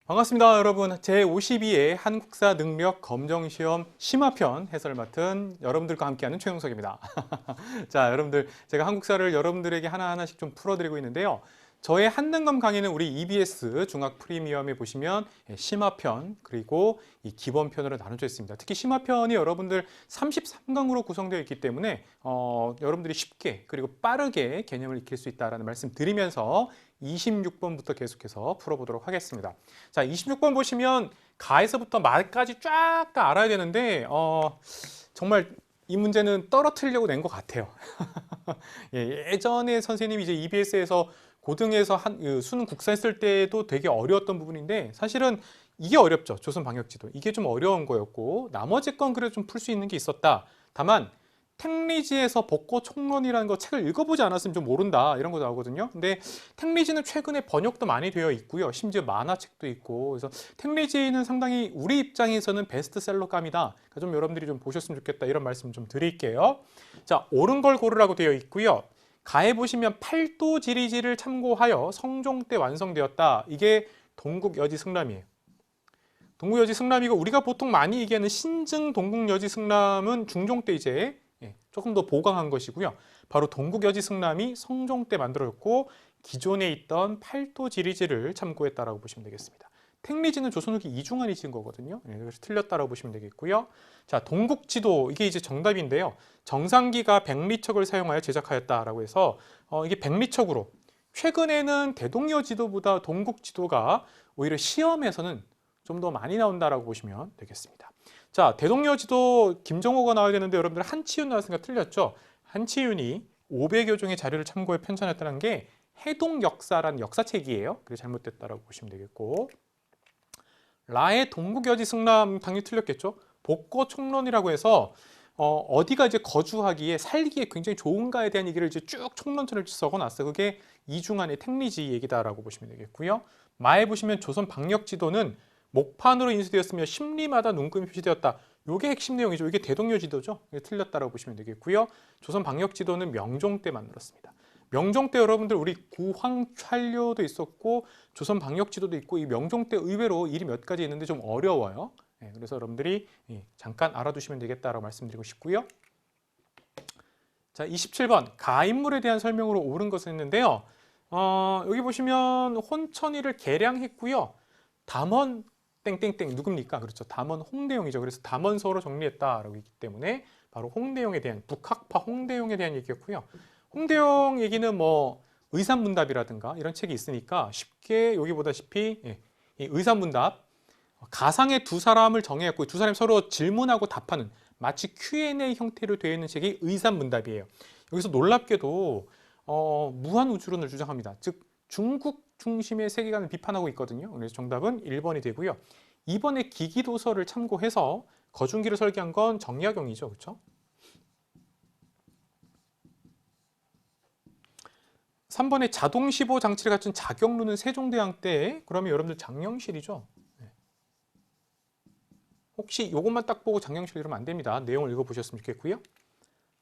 반갑습니다, 여러분. 제52회 한국사 능력 검정시험 심화편 해설 맡은 여러분들과 함께하는 최용석입니다. 자, 여러분들, 제가 한국사를 여러분들에게 하나하나씩 좀 풀어드리고 있는데요. 저의 한능검 강의는 우리 EBS 중학 프리미엄에 보시면 심화편 그리고 이 기본편으로 나눠져 있습니다. 특히 심화편이 여러분들 33강으로 구성되어 있기 때문에 여러분들이 쉽게 그리고 빠르게 개념을 익힐 수 있다는 말씀 드리면서 26번부터 계속해서 풀어보도록 하겠습니다. 자, 26번 보시면 가에서부터 마까지 쫙 다 알아야 되는데 정말 이 문제는 떨어뜨리려고 낸 것 같아요. 예전에 선생님이 이제 EBS에서 고등에서 수능 국사 했을 때도 되게 어려웠던 부분인데 사실은 이게 어렵죠. 조선방역지도. 이게 좀 어려운 거였고 나머지 건 그래도 좀 풀 수 있는 게 있었다. 다만 탱리지에서 벚꽃 총론이라는 거 책을 읽어보지 않았으면 좀 모른다 이런 거 나오거든요. 근데 탱리지는 최근에 번역도 많이 되어 있고요. 심지어 만화책도 있고 그래서 탱리지는 상당히 우리 입장에서는 베스트셀러감이다. 그러니까 좀 여러분들이 좀 보셨으면 좋겠다 이런 말씀 좀 드릴게요. 자, 옳은 걸 고르라고 되어 있고요. 가에 보시면 팔도 지리지를 참고하여 성종 때 완성되었다. 이게 동국여지승람이에요. 동국여지승람이고 우리가 보통 많이 얘기하는 신증 동국여지승람은 중종 때 이제 조금 더 보강한 것이고요. 바로 동국여지승람이 성종 때 만들어졌고 기존에 있던 팔도 지리지를 참고했다라고 보시면 되겠습니다. 탱리지는 조선 후기 이중환이 지은 거거든요. 그래서 틀렸다라고 보시면 되겠고요. 자, 동국지도 이게 이제 정답인데요. 정상기가 백리척을 사용하여 제작하였다라고 해서 이게 백리척으로 최근에는 대동여 지도보다 동국 지도가 오히려 시험에서는 좀 더 많이 나온다라고 보시면 되겠습니다. 자, 대동여 지도 김정호가 나와야 되는데 여러분들 한치윤 나왔으니까 틀렸죠. 한치윤이 500여 종의 자료를 참고해 편찬했다는 게 해동역사라는 역사책이에요. 그래서 잘못됐다라고 보시면 되겠고 라의 동국여지승람 당연히 틀렸겠죠. 복고 총론이라고 해서 어디가 이제 거주하기에 살기에 굉장히 좋은가에 대한 얘기를 이제 쭉 총론처럼 적어놨어요. 그게 이중환의 탱리지 얘기다라고 보시면 되겠고요. 마에 보시면 조선 방역지도는 목판으로 인쇄되었으며 심리마다 눈금이 표시되었다. 이게 핵심 내용이죠. 이게 대동여 지도죠. 이게 틀렸다라고 보시면 되겠고요. 조선 방역지도는 명종 때 만들었습니다. 명종 때 여러분들 우리 구황찰료도 있었고 조선 방역지도도 있고 이 명종 때 의외로 일이 몇 가지 있는데 좀 어려워요. 그래서 여러분들이 잠깐 알아두시면 되겠다라고 말씀드리고 싶고요. 자, 27번 가인물에 대한 설명으로 옳은 것을 했는데요. 여기 보시면 혼천이를 개량했고요. 담원 땡땡땡 누굽니까? 그렇죠. 담원 홍대용이죠. 그래서 담원서로 정리했다라고 있기 때문에 바로 홍대용에 대한 북학파 홍대용에 대한 얘기였고요. 홍대용 얘기는 뭐 의산문답이라든가 이런 책이 있으니까 쉽게 여기 보다시피 이 의산문답 가상의 두 사람을 정해갖고 두 사람이 서로 질문하고 답하는 마치 Q&A 형태로 되어 있는 책이 의산문답이에요. 여기서 놀랍게도 무한우주론을 주장합니다. 즉 중국 중심의 세계관을 비판하고 있거든요. 그래서 정답은 1번이 되고요. 2번의 기기도서를 참고해서 거중기를 설계한 건 정약용이죠. 그렇죠? 3번의 자동시보 장치를 갖춘 자경루는 세종대왕 때 그러면 여러분들 장영실이죠. 혹시 이것만 딱 보고 장영실 이러면 안 됩니다. 내용을 읽어보셨으면 좋겠고요.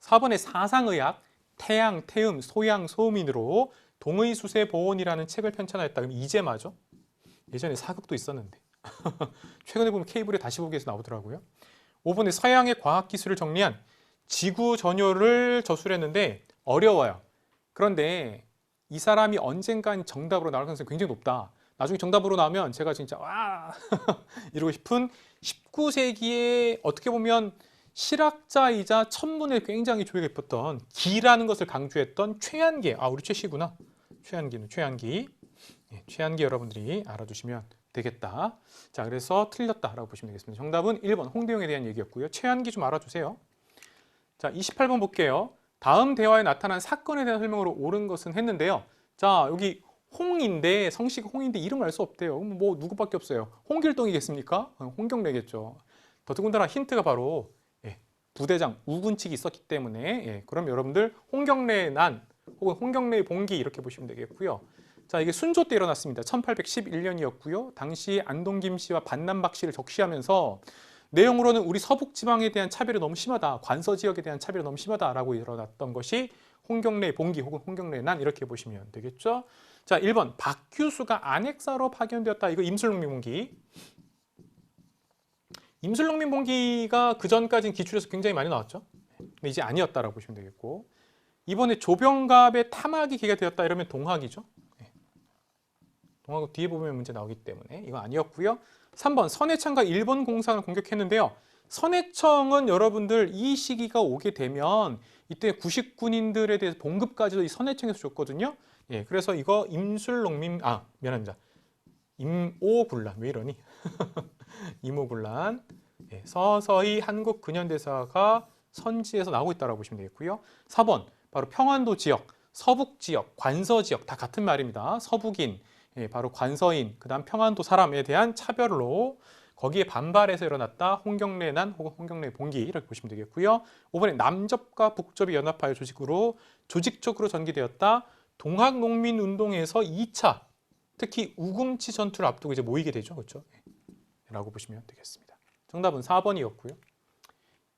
4번의 사상의학 태양, 태음, 소양, 소음인으로 동의수세 보온이라는 책을 편찬하였다. 그럼 이제 맞죠? 예전에 사극도 있었는데 최근에 보면 케이블에 다시 보기에서 나오더라고요. 5번의 서양의 과학기술을 정리한 지구 전요를 저술했는데 어려워요. 그런데 이 사람이 언젠간 정답으로 나올 가능성이 굉장히 높다. 나중에 정답으로 나오면 제가 진짜 와 이러고 싶은 19세기에 어떻게 보면 실학자이자 천문에 굉장히 조예가 깊었던 기라는 것을 강조했던 최한기. 우리 최씨구나. 최한기는 최한기. 최한기 여러분들이 알아두시면 되겠다. 자, 그래서 틀렸다라고 보시면 되겠습니다. 정답은 1번 홍대용에 대한 얘기였고요. 최한기 좀 알아주세요. 자, 28번 볼게요. 다음 대화에 나타난 사건에 대한 설명으로 옳은 것은 했는데요. 자, 여기 홍인데 성씨가 홍인데 이름을 알 수 없대요. 뭐 누구밖에 없어요. 홍길동이겠습니까? 홍경래겠죠. 더더군다나 힌트가 바로 부대장 우군칙이 있었기 때문에 그럼 여러분들 홍경래의 난 혹은 홍경래의 봉기 이렇게 보시면 되겠고요. 자, 이게 순조 때 일어났습니다. 1811년이었고요. 당시 안동김 씨와 반남박 씨를 적시하면서 내용으로는 우리 서북지방에 대한 차별이 너무 심하다. 관서 지역에 대한 차별이 너무 심하다라고 일어났던 것이 홍경래 봉기 혹은 홍경래 난 이렇게 보시면 되겠죠. 자, 1번 박규수가 안핵사로 파견되었다. 이거 임술농민봉기. 임술농민봉기가 그 전까지는 기출에서 굉장히 많이 나왔죠. 근데 이제 아니었다라고 보시면 되겠고, 이번에 조병갑의 탐학이 기가 되었다 이러면 동학이죠. 동학은 뒤에 보면 문제 나오기 때문에 이거 아니었고요. 3번 선해청과 일본 공산을 공격했는데요. 선해청은 여러분들 이 시기가 오게 되면 이때 구식군인들에 대해서 봉급까지도 이 선해청에서 줬거든요. 예, 그래서 이거 임술농민 미안합니다. 임오군란 왜 이러니? 임오군란. 예, 서서히 한국 근현대사가 선지에서 나오고 있다고 보시면 되겠고요. 4번 바로 평안도 지역, 서북 지역, 관서 지역 다 같은 말입니다. 서북인, 예, 바로 관서인, 그다음 평안도 사람에 대한 차별로 거기에 반발해서 일어났다 홍경래난 혹은 홍경래 봉기 이렇게 보시면 되겠고요. 5번에 남접과 북접이 연합하여 조직적으로 전개되었다. 동학농민운동에서 2차 특히 우금치 전투를 앞두고 이제 모이게 되죠, 그렇죠? 라고 보시면 되겠습니다. 정답은 4번이었고요.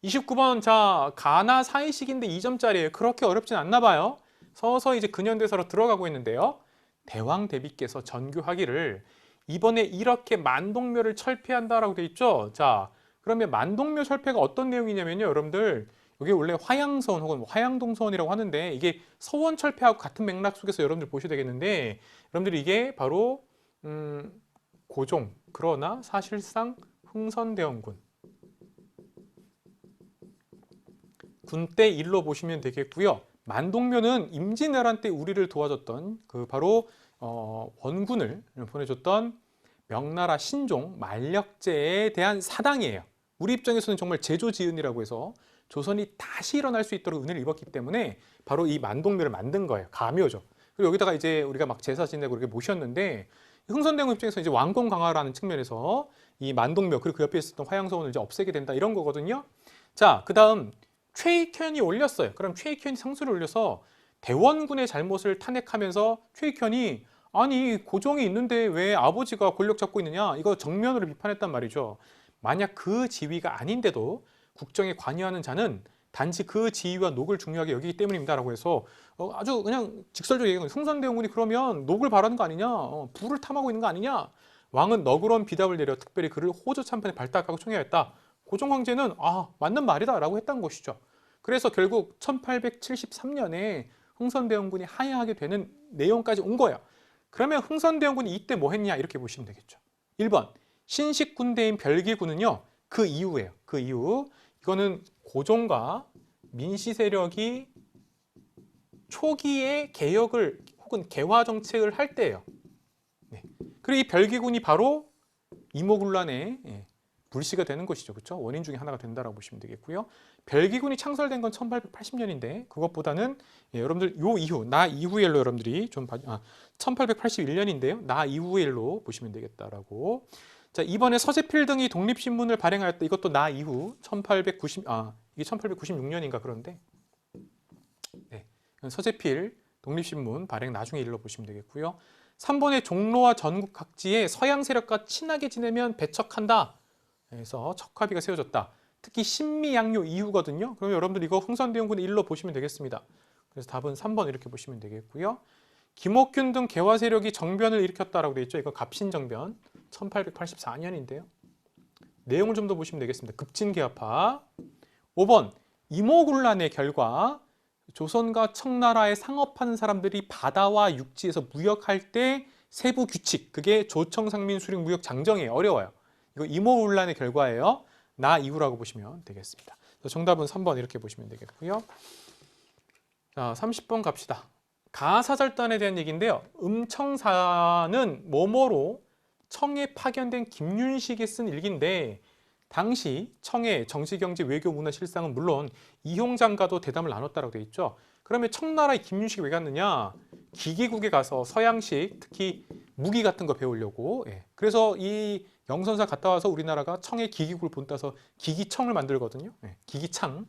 29번 자 가나 사이식인데 2점짜리예요. 그렇게 어렵진 않나 봐요. 서서히 이제 근현대사로 들어가고 있는데요. 대왕 대비께서 전교하기를 이번에 이렇게 만동묘를 철폐한다라고 돼 있죠. 자, 그러면 만동묘 철폐가 어떤 내용이냐면요, 여러분들 이게 원래 화양서원 혹은 화양동서원이라고 하는데 이게 서원 철폐하고 같은 맥락 속에서 여러분들 보셔야 되겠는데, 여러분들 이게 바로 고종 그러나 사실상 흥선대원군 군때 일로 보시면 되겠고요. 만동묘는 임진왜란 때 우리를 도와줬던 그 바로 원군을 보내줬던 명나라 신종 만력제에 대한 사당이에요. 우리 입장에서는 정말 제조지은이라고 해서 조선이 다시 일어날 수 있도록 은혜를 입었기 때문에 바로 이 만동묘를 만든 거예요. 가묘죠. 그리고 여기다가 이제 우리가 막 제사 지내고 이렇게 모셨는데, 흥선대원 입장에서 이제 왕권 강화라는 측면에서 이 만동묘 그리고 그 옆에 있었던 화양서원을 이제 없애게 된다 이런 거거든요. 자, 그다음 최익현이 올렸어요. 그럼 최익현이 상소를 올려서 대원군의 잘못을 탄핵하면서 최익현이 아니 고종이 있는데 왜 아버지가 권력 잡고 있느냐, 이거 정면으로 비판했단 말이죠. 만약 그 지위가 아닌데도 국정에 관여하는 자는 단지 그 지위와 녹을 중요하게 여기기 때문입니다 라고 해서 아주 그냥 직설적으로 얘기한 거예요. 흥선대원군이 그러면 녹을 바라는 거 아니냐, 부를 탐하고 있는 거 아니냐. 왕은 너그러운 비답을 내려 특별히 그를 호조 참판에 발탁하고 총애하였다. 고종 황제는 맞는 말이다 라고 했다는 것이죠. 그래서 결국 1873년에 흥선대원군이 하야하게 되는 내용까지 온 거예요. 그러면 흥선대원군이 이때 뭐 했냐 이렇게 보시면 되겠죠. 1번 신식군대인 별기군은요, 그 이후예요. 그 이후 이거는 고종과 민씨 세력이 초기에 개혁을 혹은 개화 정책을 할 때예요. 네. 그리고 이 별기군이 바로 이모군란의 불씨가 되는 것이죠. 그렇죠? 원인 중에 하나가 된다라고 보시면 되겠고요. 별기군이 창설된 건 1880년인데 그것보다는 여러분들 요 이후 나 이후의 일로 여러분들이 좀 1881년인데요. 나 이후의 일로 보시면 되겠다라고. 자, 이번에 서재필 등이 독립신문을 발행하였다. 이것도 나 이후 이게 1896년인가 그런데. 네. 서재필 독립신문 발행 나중에 일로 보시면 되겠고요. 3번에 종로와 전국 각지에 서양 세력과 친하게 지내면 배척한다. 그래서 척합의가 세워졌다. 특히 신미양요 이후거든요. 그럼 여러분들 이거 흥선대원군의 일로 보시면 되겠습니다. 그래서 답은 3번 이렇게 보시면 되겠고요. 김옥균 등 개화 세력이 정변을 일으켰다라고 되어 있죠. 이거 갑신정변 1884년인데요. 내용을 좀 더 보시면 되겠습니다. 급진개화파. 5번 이모군란의 결과 조선과 청나라에 상업하는 사람들이 바다와 육지에서 무역할 때 세부 규칙, 그게 조청상민수령무역장정이에요. 어려워요. 이거 이모군란의 결과예요. 나 이후라고 보시면 되겠습니다. 정답은 3번 이렇게 보시면 되겠고요. 자, 30번 갑시다. 가사절단에 대한 얘기인데요. 음청사는 뭐뭐로 청에 파견된 김윤식이 쓴 일기인데, 당시 청의 정치, 경제, 외교, 문화 실상은 물론 이홍장과도 대담을 나눴다고 되어 있죠. 그러면 청나라의 김윤식이 왜 갔느냐? 기계국에 가서 서양식, 특히 무기 같은 거 배우려고. 그래서 이 영선사 갔다 와서 우리나라가 청의 기기국을 본따서 기기청을 만들거든요. 기기창.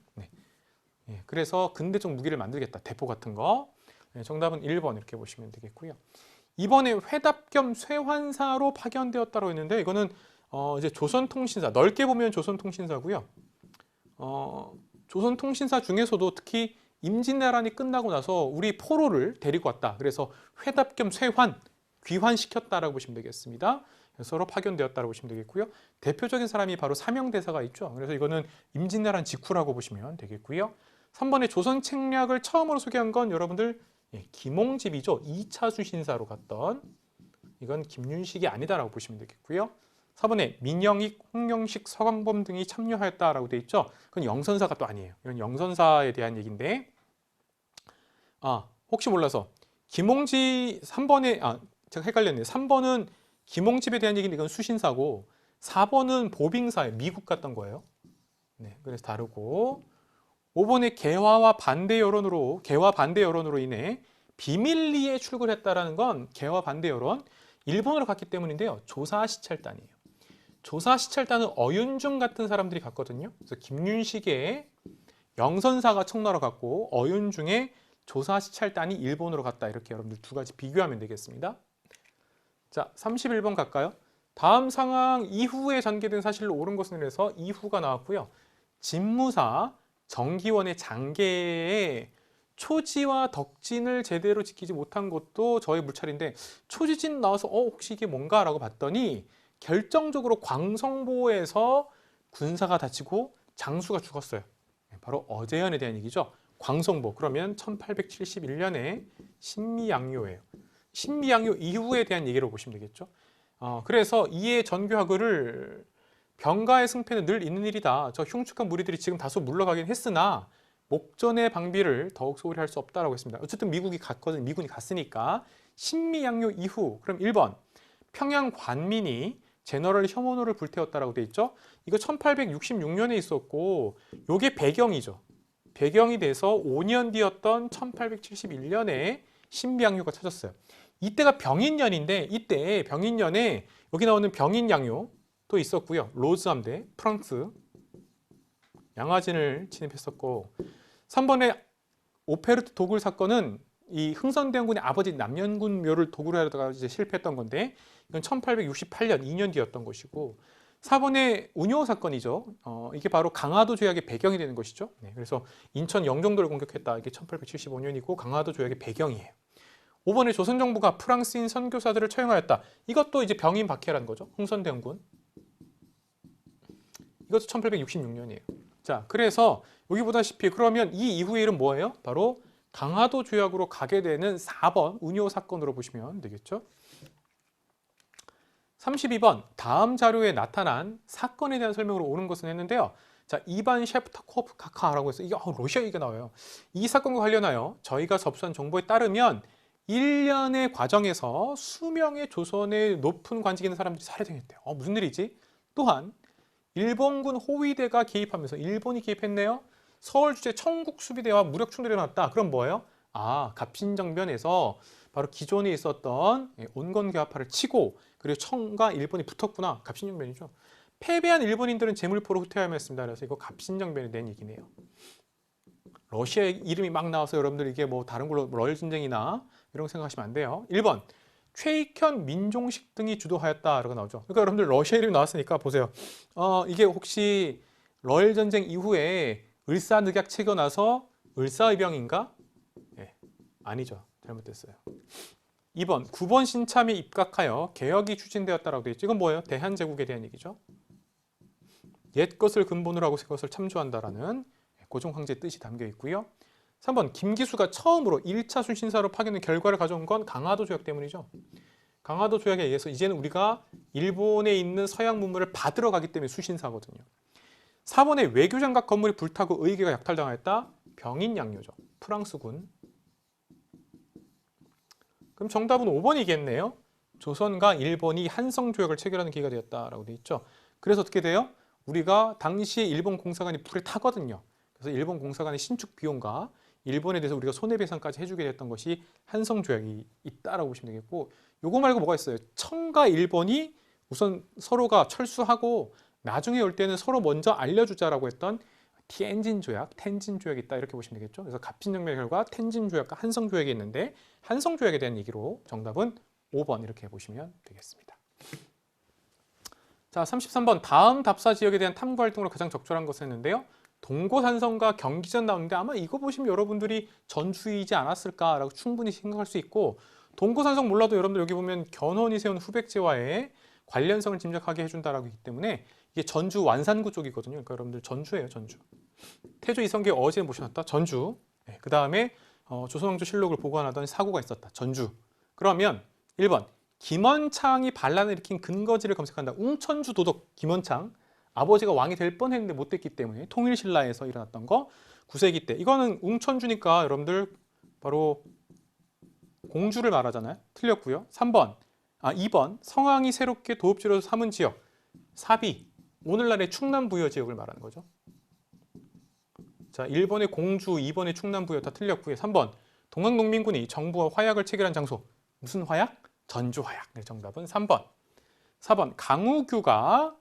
그래서 근대적 무기를 만들겠다. 대포 같은 거. 정답은 1번 이렇게 보시면 되겠고요. 이번에 회답 겸 쇠환사로 파견되었다고 했는데, 이거는 이제 조선통신사, 넓게 보면 조선통신사고요. 조선통신사 중에서도 특히 임진왜란이 끝나고 나서 우리 포로를 데리고 왔다. 그래서 회답 겸 쇄환, 귀환시켰다라고 보시면 되겠습니다. 서로 파견되었다라고 보시면 되겠고요. 대표적인 사람이 바로 사명대사가 있죠. 그래서 이거는 임진왜란 직후라고 보시면 되겠고요. 3번에 조선 책략을 처음으로 소개한 건 여러분들 김홍집이죠. 2차 수신사로 갔던 이건 김윤식이 아니다라고 보시면 되겠고요. 4번에 민영익, 홍영식, 서광범 등이 참여하였다라고 되어 있죠. 그건 영선사가 또 아니에요. 이건 영선사에 대한 얘기인데 혹시 몰라서 김홍지 3번에 제가 헷갈렸네요. 3번은 김홍집에 대한 얘기인데 이건 수신사고 4번은 보빙사에 미국 갔던 거예요. 네, 그래서 다르고 5번에 개화 반대 여론으로 인해 비밀리에 출근했다라는 건 개화 반대 여론 일본으로 갔기 때문인데요. 조사 시찰단이에요. 조사 시찰단은 어윤중 같은 사람들이 갔거든요. 그래서 김윤식의 영선사가 청나라 갔고 어윤중의 조사 시찰단이 일본으로 갔다. 이렇게 여러분들 두 가지 비교하면 되겠습니다. 자, 31번 갈까요? 다음 상황 이후에 전개된 사실로 옳은 것은 그래서 이후가 나왔고요. 진무사 정기원의 장계에 초지와 덕진을 제대로 지키지 못한 것도 저의 물찰인데 초지진 나와서 혹시 이게 뭔가라고 봤더니 결정적으로 광성보에서 군사가 다치고 장수가 죽었어요. 바로 어제현에 대한 얘기죠. 광성보 그러면 1871년에 신미양요예요. 신미양요 이후에 대한 얘기로 보시면 되겠죠. 그래서 이에 전교하거를 병가의 승패는 늘 있는 일이다. 저 흉측한 무리들이 지금 다소 물러가긴 했으나 목전의 방비를 더욱 소홀히 할 수 없다라고 했습니다. 어쨌든 미군이 갔으니까 신미양요 이후 그럼 1번 평양 관민이 제너럴 혐오노를 불태웠다라고 돼 있죠. 이거 1866년에 있었고 요게 배경이죠. 배경이 돼서 5년 뒤였던 1871년에 신미양요가 터졌어요. 이때가 병인년인데 이때 병인년에 여기 나오는 병인양요 또 있었고요. 로즈 함대, 프랑스 양화진을 침입했었고 3번에 오페르트 도굴 사건은 이 흥선대원군의 아버지 남연군 묘를 도굴 하려다가 이제 실패했던 건데 이건 1868년 2년 뒤였던 것이고 4번의 운요 사건이죠. 이게 바로 강화도 조약의 배경이 되는 것이죠. 네, 그래서 인천 영종도를 공격했다. 이게 1875년이고 강화도 조약의 배경이에요. 5번에 조선정부가 프랑스인 선교사들을 처형하였다. 이것도 이제 병인 박해라는 거죠. 흥선대원군. 이것도 1866년이에요. 자, 그래서 여기 보다시피 그러면 이 이후의 일은 뭐예요? 바로 강화도 조약으로 가게 되는 4번 운요 사건으로 보시면 되겠죠. 32번 다음 자료에 나타난 사건에 대한 설명으로 옳은 것은 했는데요. 자, 이반 셰프타코프 카카라고 해서 이게 러시아 얘기가 나와요. 이 사건과 관련하여 저희가 접수한 정보에 따르면 1년의 과정에서 수명의 조선의 높은 관직 있는 사람들이 살해당했대요. 무슨 일이지? 또한 일본군 호위대가 개입하면서 일본이 개입했네요. 서울주재 청국수비대와 무력 충돌이 일어났다. 그럼 뭐예요? 갑신정변에서 바로 기존에 있었던 온건교합파를 치고 그리고 청과 일본이 붙었구나. 갑신정변이죠. 패배한 일본인들은 제물포로 후퇴하여야 했습니다. 그래서 이거 갑신정변에 대한 얘기네요. 러시아 이름이 막 나와서 여러분들 이게 뭐 다른 걸로 러일 전쟁이나 이런 거 생각하시면 안 돼요. 1번 최익현 민종식 등이 주도하였다라고 나오죠. 그러니까 여러분들 러시아 이름이 나왔으니까 보세요. 이게 혹시 러일 전쟁 이후에 을사늑약 치고 나서 을사의병인가? 네, 아니죠. 잘못됐어요. 2번 9번 신참에 입각하여 개혁이 추진되었다라고 되어 있죠. 이건 뭐예요? 대한제국에 대한 얘기죠. 옛 것을 근본으로 하고 새 것을 참조한다라는 고종 황제의 뜻이 담겨 있고요. 3번 김기수가 처음으로 1차 수신사로 파견된 결과를 가져온 건 강화도 조약 때문이죠. 강화도 조약에 의해서 이제는 우리가 일본에 있는 서양 문물을 받으러 가기 때문에 수신사거든요. 4번에 외교장각 건물이 불타고 의계가 약탈당하였다. 병인양요죠. 프랑스군. 그럼 정답은 5번이겠네요. 조선과 일본이 한성조약을 체결하는 계기가 되었다라고 돼 있죠. 그래서 어떻게 돼요? 우리가 당시에 일본 공사관이 불에 타거든요. 그래서 일본 공사관의 신축 비용과 일본에 대해서 우리가 손해배상까지 해주게 됐던 것이 한성조약이 있다라고 보시면 되겠고, 요거 말고 뭐가 있어요? 청과 일본이 우선 서로가 철수하고 나중에 올 때는 서로 먼저 알려주자라고 했던 텐진 조약이 있다 이렇게 보시면 되겠죠. 그래서 갑신정변 결과 텐진 조약과 한성 조약이 있는데 한성 조약에 대한 얘기로 정답은 5번 이렇게 보시면 되겠습니다. 자, 33번 다음 답사 지역에 대한 탐구 활동으로 가장 적절한 것을 했는데요. 동고산성과 경기전 나오는데 아마 이거 보시면 여러분들이 전주이지 않았을까라고 충분히 생각할 수 있고, 동고산성 몰라도 여러분들 여기 보면 견훤이 세운 후백제와의 관련성을 짐작하게 해준다라고 했기 때문에 이게 전주 완산구 쪽이거든요. 그러니까 여러분들 전주예요, 전주. 태조 이성계 어제 모셔놨다, 전주. 네, 그 다음에 조선왕조실록을 보관하던 사고가 있었다, 전주. 그러면 1번 김원창이 반란을 일으킨 근거지를 검색한다. 웅천주 도덕 김원창. 아버지가 왕이 될 뻔했는데 못 됐기 때문에 통일신라에서 일어났던 거 9세기 때. 이거는 웅천주니까 여러분들 바로 공주를 말하잖아요. 틀렸고요. 2번 성왕이 새롭게 도읍지로 삼은 지역 사비. 오늘날의 충남부여 지역을 말하는 거죠. 자, 1번의 공주, 2번의 충남부여 다 틀렸고요. 3번 동학농민군이 정부와 화약을 체결한 장소. 무슨 화약? 전주화약. 네, 정답은 3번. 4번 강우규가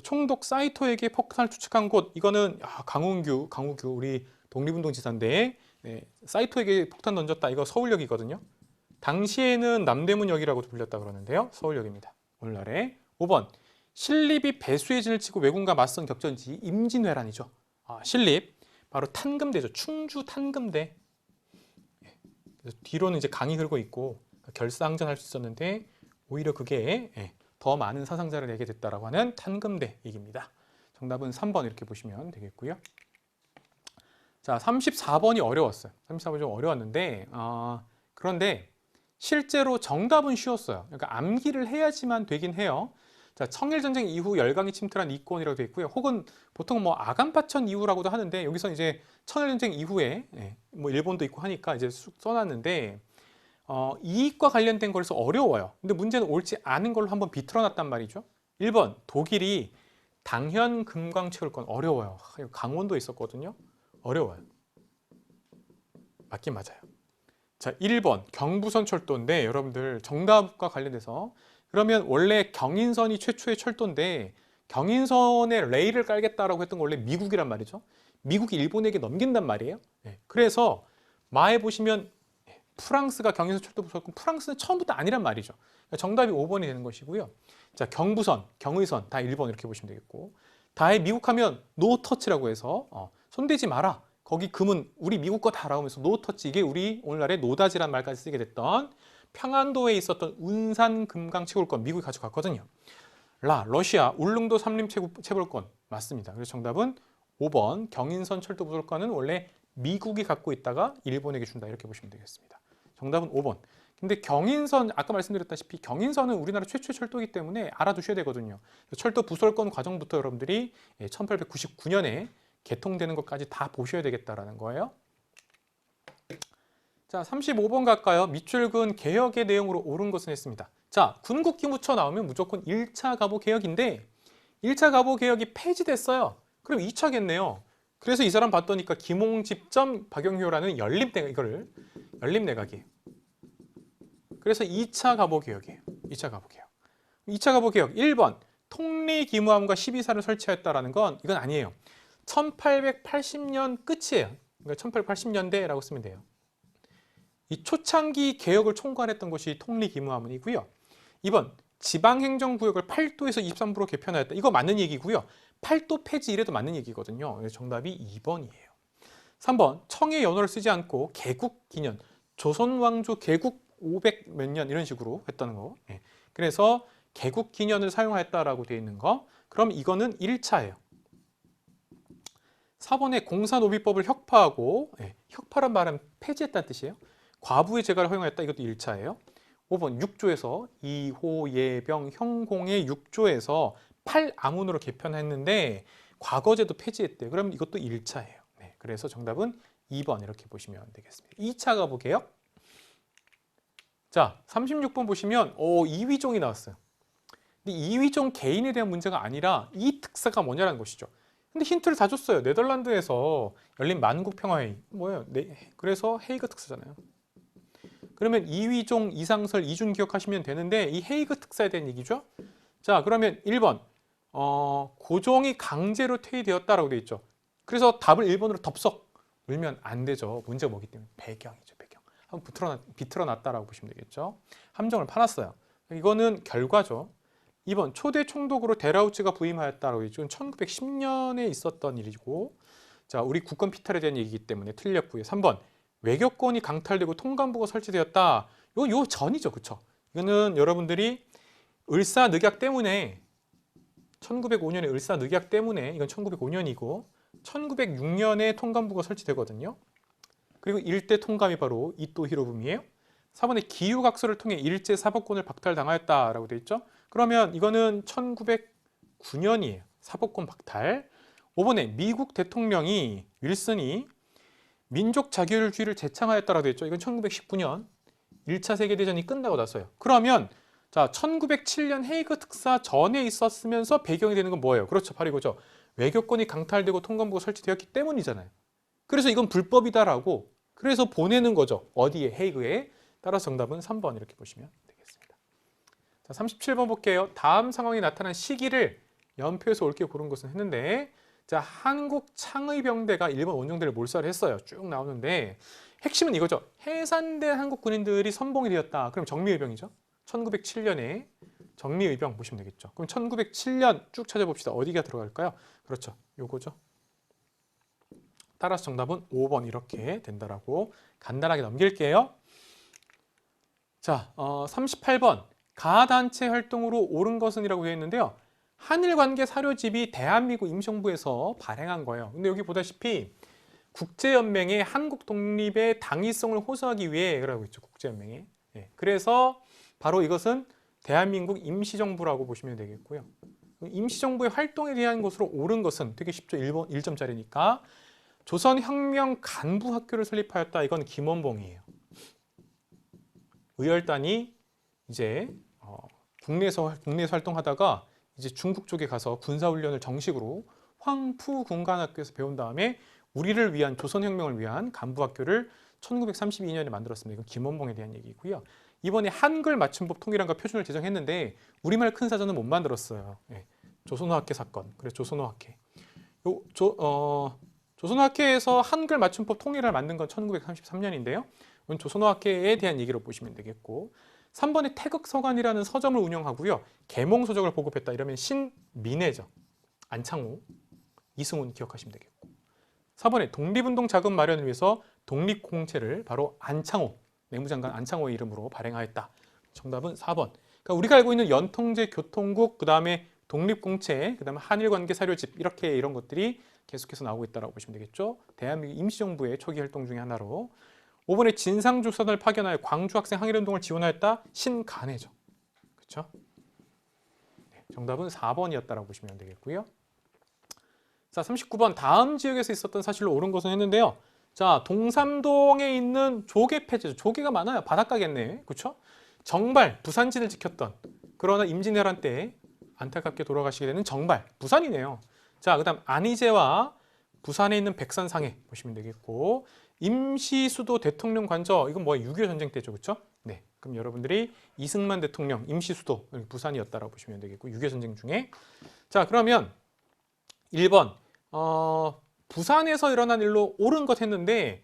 총독 사이토에게 폭탄을 추측한 곳. 이거는 강우규 우리 독립운동 지사인데, 네, 사이토에게 폭탄 던졌다. 이거 서울역이거든요. 당시에는 남대문역이라고도 불렸다 그러는데요. 서울역입니다. 오늘날에. 5번 신립이 배수의 진을 치고 왜군과 맞선 격전지 임진왜란이죠. 신립 바로 탄금대죠. 충주 탄금대. 그래서 뒤로는 이제 강이 흐르고 있고 결사항전할 수 있었는데 오히려 그게 더 많은 사상자를 내게 됐다라고 하는 탄금대 얘기입니다. 정답은 3번 이렇게 보시면 되겠고요. 자, 34번이 어려웠어요. 34번이 좀 어려웠는데 그런데 실제로 정답은 쉬웠어요. 그러니까 암기를 해야지만 되긴 해요. 자, 청일전쟁 이후 열강이 침투한 이권이라고 되어 있고요. 혹은 보통 뭐 아간파천 이후라고도 하는데 여기서 이제 청일전쟁 이후에 뭐 일본도 있고 하니까 이제 써놨는데 이익과 관련된 거라서 어려워요. 근데 문제는 옳지 않은 걸로 한번 비틀어놨단 말이죠. 1번 도길이 당현 금강 채울권. 어려워요. 강원도에 있었거든요. 어려워요. 맞긴 맞아요. 자, 1번 경부선 철도인데 여러분들 정답과 관련돼서 그러면 원래 경인선이 최초의 철도인데 경인선에 레일을 깔겠다라고 했던 건 원래 미국이란 말이죠. 미국이 일본에게 넘긴단 말이에요. 그래서 마에 보시면 프랑스가 경인선 철도 부설했고 프랑스는 처음부터 아니란 말이죠. 그러니까 정답이 5번이 되는 것이고요. 자, 경부선, 경의선 다 1번 이렇게 보시면 되겠고, 다에 미국 하면 노 터치라고 해서 손대지 마라. 거기 금은 우리 미국 거 다라고 하면서 노 터치. 이게 우리 오늘날의 노다지라는 말까지 쓰게 됐던 평안도에 있었던 운산 금강 채굴권 미국이 가져갔거든요. 러시아 울릉도 삼림 채굴권 맞습니다. 그래서 정답은 5번 경인선 철도 부설권은 원래 미국이 갖고 있다가 일본에게 준다 이렇게 보시면 되겠습니다. 정답은 5번. 근데 경인선 아까 말씀드렸다시피 경인선은 우리나라 최초의 철도이기 때문에 알아두셔야 되거든요. 철도 부설권 과정부터 여러분들이 1899년에 개통되는 것까지 다 보셔야 되겠다라는 거예요. 자, 35번 갈까요? 밑줄근 개혁의 내용으로 옳은 것은 했습니다. 자, 군국기무처 나오면 무조건 1차 가보 개혁인데 1차 가보 개혁이 폐지됐어요. 그럼 2차겠네요. 그래서 이 사람 봤더니까 김홍집점 박영효라는 연립내각이에요. 그래서 2차 가보 개혁이에요. 2차 가보 개혁. 2차 가보 개혁 1번 통리기무함과 12사를 설치하였다라는 건 이건 아니에요. 1880년 끝이에요. 그러니까 1880년대라고 쓰면 돼요. 이 초창기 개혁을 총괄했던 것이 통리기무함이고요. 2번 지방행정구역을 8도에서 23도로 개편하였다. 이거 맞는 얘기고요. 8도 폐지 이래도 맞는 얘기거든요. 그래서 정답이 2번이에요. 3번 청해 연호를 쓰지 않고 개국기년, 조선왕조 개국 500 몇 년 이런 식으로 했다는 거. 그래서 개국기년을 사용하였다라고 되어 있는 거. 그럼 이거는 1차예요. 4번에 공사노비법을 혁파하고, 혁파란 말은 폐지했다는 뜻이에요. 과부의 재가를 허용했다. 이것도 1차예요. 5번 6조에서 이호, 예병, 형공의 6조에서 8아문으로 개편했는데 과거제도 폐지했대요. 그럼 이것도 1차예요. 그래서 정답은 2번 이렇게 보시면 되겠습니다. 2차 가보 개혁. 자, 36번 보시면 이휘종이 나왔어요. 근데 이휘종 개인에 대한 문제가 아니라 이 특사가 뭐냐라는 것이죠. 근데 힌트를 다 줬어요. 네덜란드에서 열린 만국평화회의. 뭐예요? 그래서 헤이그 특사잖아요. 그러면 이휘종, 이상설, 이준 기억하시면 되는데 이 헤이그 특사에 대한 얘기죠. 자, 그러면 1번 고종이 강제로 퇴위되었다라고 되어 있죠. 그래서 답을 1번으로 덥석 울면 안 되죠. 문제가 뭐기 때문에 배경이죠. 배경. 한번 비틀어놨다라고 보시면 되겠죠. 함정을 파놨어요. 이거는 결과죠. 2번 초대 총독으로 데라우츠가 부임하였다라고 했죠. 1910년에 있었던 일이고, 자, 우리 국권 피탈에 대한 얘기이기 때문에 틀렸고요. 3번 외교권이 강탈되고 통감부가 설치되었다. 요 전이죠, 그쵸? 이거는 여러분들이 을사늑약 때문에 1905년에 을사늑약 때문에 이건 1905년이고 1906년에 통감부가 설치되거든요. 그리고 일대 통감이 바로 이토 히로부미예요. 4번에 기후각서를 통해 일제 사법권을 박탈당하였다라고 되어 있죠. 그러면 이거는 1909년이에요. 사법권 박탈. 5번에 미국 대통령이 윌슨이 민족 자결주의를 제창하였다라고 되어 있죠. 이건 1919년 1차 세계대전이 끝나고 나서요. 그러면 자, 1907년 헤이그 특사 전에 있었으면서 배경이 되는 건 뭐예요? 그렇죠. 바로 이거죠. 외교권이 강탈되고 통감부가 설치되었기 때문이잖아요. 그래서 이건 불법이다라고 그래서 보내는 거죠. 어디에? 헤이그에. 따라서 정답은 3번 이렇게 보시면 되겠습니다. 자, 37번 볼게요. 다음 상황이 나타난 시기를 연표에서 옳게 고른 것은 했는데 자, 한국 창의병대가 일본 원정대를 몰살을 했어요. 쭉 나오는데 핵심은 이거죠. 해산된 한국 군인들이 선봉이 되었다. 그럼 정미의병이죠. 1907년에 정미의병 보시면 되겠죠. 그럼 1907년 쭉 찾아봅시다. 어디가 들어갈까요? 그렇죠. 요거죠. 따라서 정답은 5번 이렇게 된다라고 간단하게 넘길게요. 자, 38번 가단체 활동으로 옳은 것은 이라고 되어 있는데요. 한일관계 사료집이 대한민국 임시정부에서 발행한 거예요. 근데 여기 보다시피 국제연맹의 한국 독립의 당위성을 호소하기 위해 그러고 있죠. 국제연맹에. 예, 그래서 바로 이것은 대한민국 임시정부라고 보시면 되겠고요. 임시정부의 활동에 대한 것으로 옳은 것은 되게 쉽죠. 1점짜리니까. 조선혁명 간부학교를 설립하였다. 이건 김원봉이에요. 의열단이 이제 국내에서 활동하다가 이제 중국 쪽에 가서 군사훈련을 정식으로 황푸군관학교에서 배운 다음에 우리를 위한 조선혁명을 위한 간부학교를 1932년에 만들었습니다. 이건 김원봉에 대한 얘기고요. 이번에 한글 맞춤법 통일안과 표준을 제정했는데 우리말 큰 사전은 못 만들었어요. 예, 조선어학회 사건. 그래서 조선어학회. 조선어학회에서 한글 맞춤법 통일을 만든 건 1933년인데요. 조선어학회에 대한 얘기로 보시면 되겠고 3번에 태극서관이라는 서점을 운영하고요. 계몽서적을 보급했다. 이러면 신민회죠. 안창호, 이승훈 기억하시면 되겠고 4번에 독립운동 자금 마련을 위해서 독립공채를 바로 안창호, 내무장관 안창호의 이름으로 발행하였다. 정답은 4번. 그러니까 우리가 알고 있는 연통제, 교통국, 그 다음에 독립공채, 그 다음에 한일관계 사료집 이렇게 이런 것들이 계속해서 나오고 있다고 보시면 되겠죠. 대한민국 임시정부의 초기 활동 중에 하나로 5번에 진상조선을 파견하여 광주 학생 항일운동을 지원하였다. 신간회죠. 그렇죠? 네, 정답은 4번이었다고 보시면 되겠고요. 자, 39번 다음 지역에서 있었던 사실로 옳은 것은 했는데요. 자, 동삼동에 있는 조계 폐지죠. 조계가 많아요. 바닷가겠네. 그렇죠? 정발, 부산진을 지켰던 그러나 임진왜란 때 안타깝게 돌아가시게 되는 정발, 부산이네요. 자, 그다음 안희제와 부산에 있는 백산상해 보시면 되겠고 임시수도 대통령 관저 이건 뭐야 6.25 전쟁 때죠, 그렇죠? 네, 그럼 여러분들이 이승만 대통령 임시수도 부산이었다라고 보시면 되겠고 6.25 전쟁 중에 자 그러면 1번 부산에서 일어난 일로 옳은 것 했는데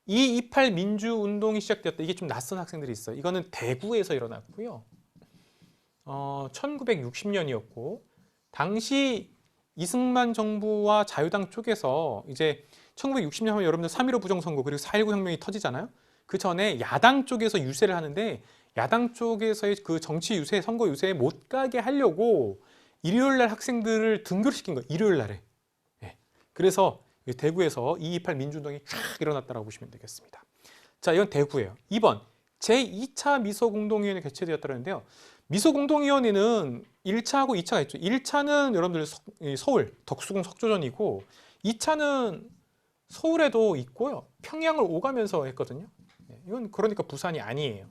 2.28 민주운동이 시작되었다. 이게 좀 낯선 학생들이 있어요. 이거는 대구에서 일어났고요. 1960년이었고 당시 이승만 정부와 자유당 쪽에서 이제 1960년 하면 여러분들 3.15 부정선거 그리고 4.19 혁명이 터지잖아요. 그 전에 야당 쪽에서 유세를 하는데 야당 쪽에서의 그 정치 유세, 선거 유세에 못 가게 하려고 일요일 날 학생들을 등교를 시킨 거예요. 일요일 날에. 네. 그래서 대구에서 2.28 민주운동이 쫙 일어났다고 보시면 되겠습니다. 자, 이건 대구예요. 2번 제2차 미소공동위원회 개최되었다는데요. 미소공동위원회는 1차하고 2차가 있죠. 1차는 여러분들 서울 덕수궁 석조전이고 2차는 서울에도 있고요. 평양을 오가면서 했거든요. 이건 그러니까 부산이 아니에요.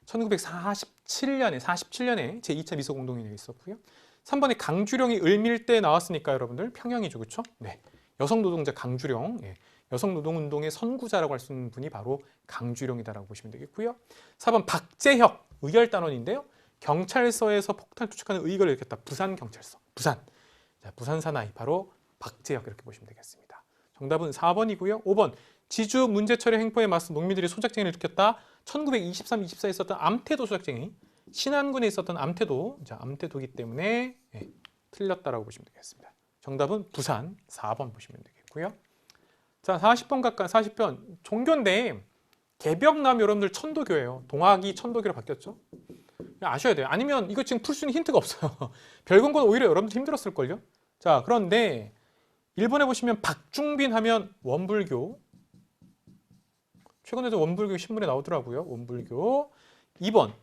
1947년에 제2차 미소공동위원회가 있었고요. 3번에 강주령이 을밀대 나왔으니까 여러분들 평양이죠. 그렇죠? 네. 여성노동자 강주령. 예. 여성노동운동의 선구자라고 할 수 있는 분이 바로 강주령이다라고 보시면 되겠고요. 4번 박재혁 의열단원인데요. 경찰서에서 폭탄 투척하는 의거를 일으켰다. 부산경찰서. 부산. 자, 부산 사나이 바로 박재혁 이렇게 보시면 되겠습니다. 정답은 4번이고요. 5번 지주 문제처리 행포에 맞서 농민들이 소작쟁이를 일으켰다. 1923, 24에 있었던 암태도 소작쟁이. 신안군에 있었던 암태도. 자, 암태도이기 때문에 틀렸다라고 보시면 되겠습니다. 정답은 부산 4번 보시면 되겠고요. 되겠고요. 자, 40번 갈까요? 40번. 종교인데 개벽나무 여러분들 천도교예요. 동학이 천도교로 바뀌었죠. 아셔야 돼요. 아니면 이거 지금 풀 수 있는 힌트가 없어요. 별건건 오히려 여러분들 힘들었을걸요. 자, 그런데 1번에 보시면 박중빈 하면 원불교. 최근에도 원불교 신문에 나오더라고요. 원불교. 2번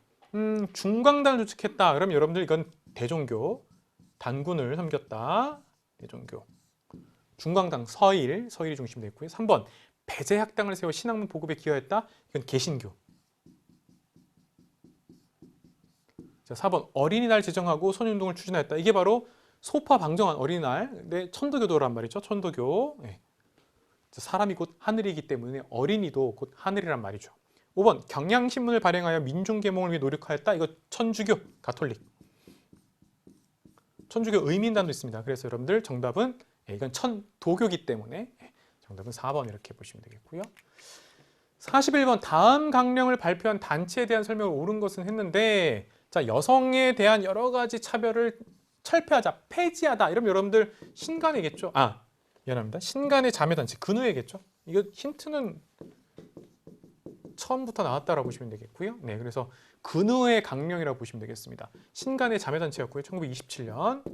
중광단을 조직했다. 그러면 여러분들 이건 대종교. 단군을 섬겼다. 대종교. 중광당 서일이 중심됐고요. 3번 배제학당을 세워 신학문 보급에 기여했다. 이건 개신교. 자, 4번 어린이날 제정하고 선운동을 추진하였다. 이게 바로 소파 방정한 어린이날. 네, 천도교도란 말이죠. 천도교. 네. 사람이 곧 하늘이기 때문에 어린이도 곧 하늘이란 말이죠. 5번 경향신문을 발행하여 민중계몽을 위해 노력하였다. 이거 천주교, 가톨릭. 천주교 의민단도 있습니다. 그래서 여러분들 정답은 이건 천도교기 때문에 정답은 4번 이렇게 보시면 되겠고요. 41번 다음 강령을 발표한 단체에 대한 설명을 옳은 것은 했는데 자, 여성에 대한 여러 가지 차별을 철폐하자, 폐지하다. 이러면 여러분들 신간이겠죠. 미안합니다. 신간의 자매단체, 근우이겠죠. 이거 힌트는 처음부터 나왔다라고 보시면 되겠고요. 네, 그래서 근우의 강령이라고 보시면 되겠습니다. 신간의 자매단체였고요. 1927년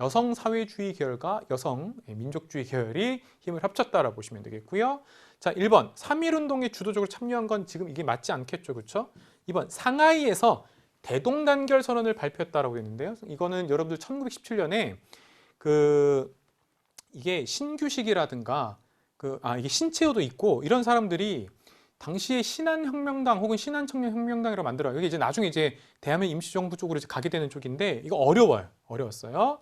여성 사회주의 계열과 여성 민족주의 계열이 힘을 합쳤다라고 보시면 되겠고요. 자, 1번 3.1운동에 주도적으로 참여한 건 지금 이게 맞지 않겠죠, 그렇죠? 2번 상하이에서 대동단결 선언을 발표했다라고 했는데요. 이거는 여러분들 1917년에 이게 신규식이라든가 이게 신채호도 있고 이런 사람들이 당시에 신한혁명당 혹은 신한청년혁명당이라고 만들어요. 이게 이제 나중에 이제 대한민국 임시정부 쪽으로 이제 가게 되는 쪽인데 이거 어려웠어요.